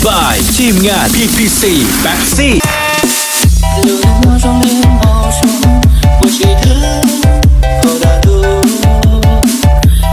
by ทีมงาน PPC แบ็กซี่ 流连花妆脸好说，我记得好大度，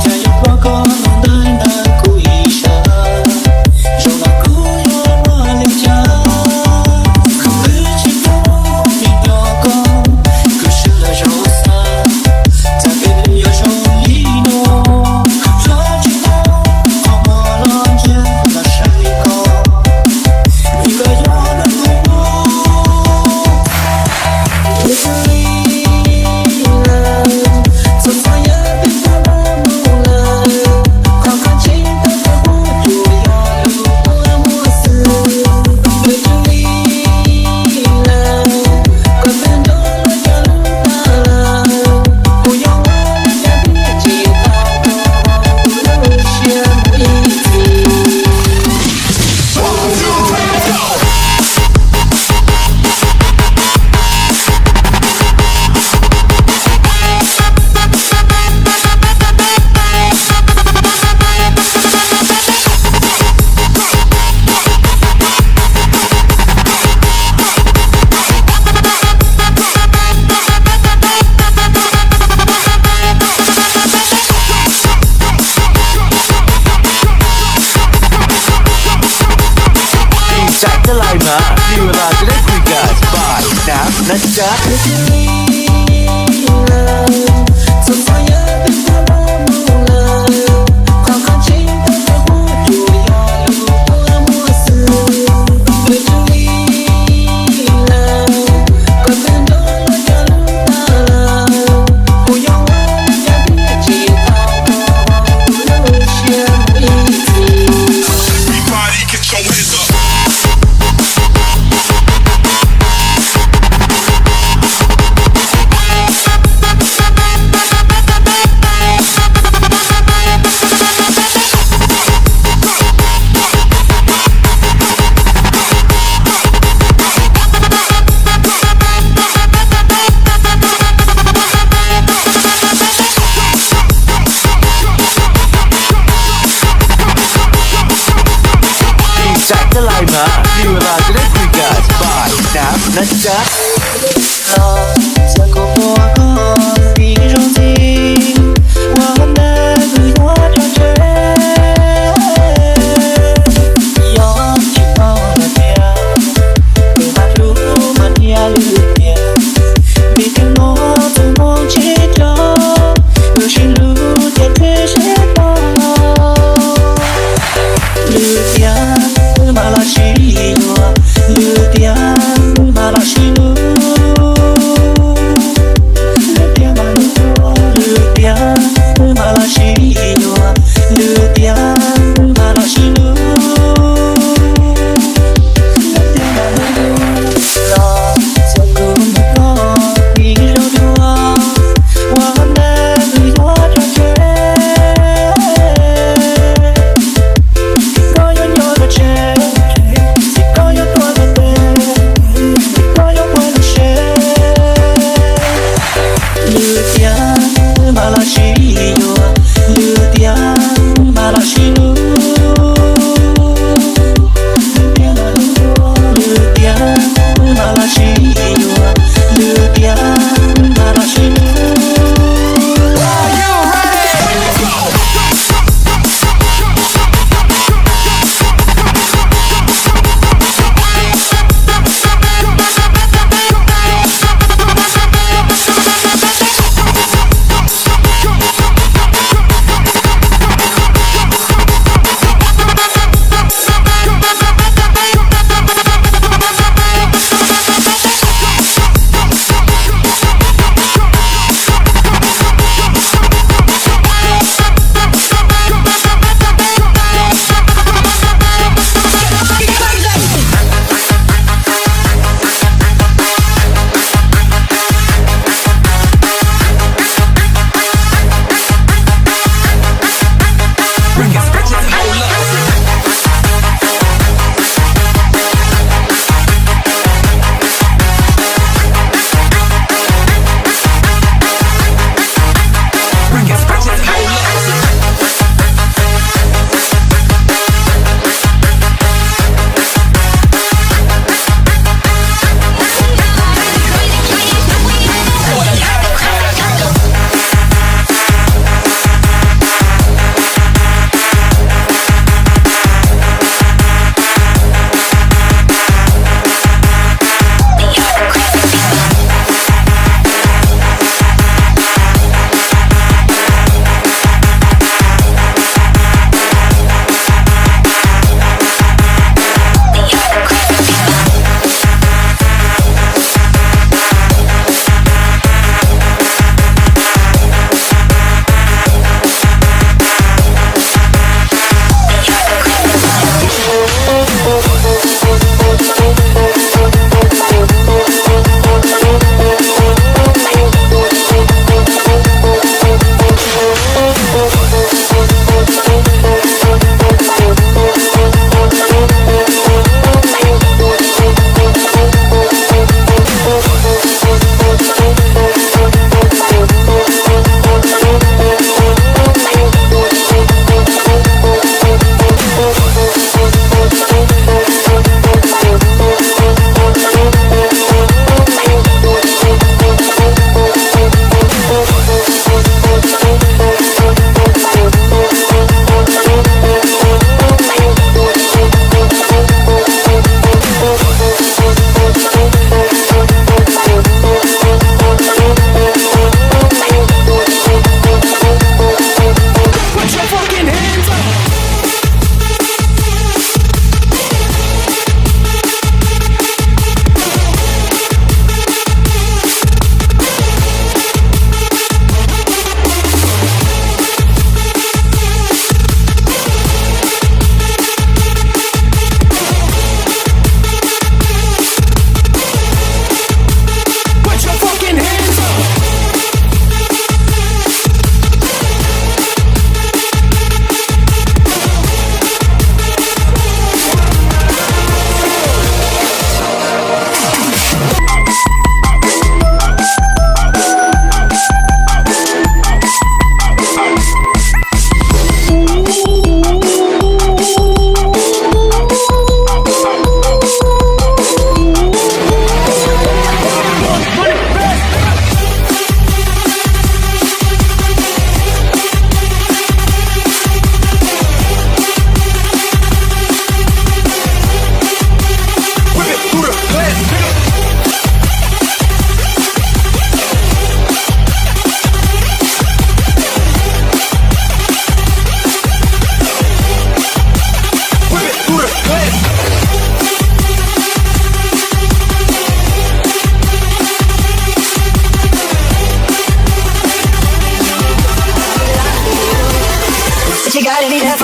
加油花高能淡淡哭一声，手拿姑娘我脸颊，可会轻柔你雕工，可是了柔散，再给朋友手一弄，说起来好莫浪尖那山里口，一个有的路。จากจะไลน์มามีเวลาจะได้คุยกันบ่ายน้ำนะจ๊ะจากจะไลน์มามีเวลาจะได้คุยกันบ่ายน้ำนะจ๊ะ马拉西诺，绿点马拉西诺。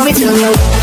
me tell you.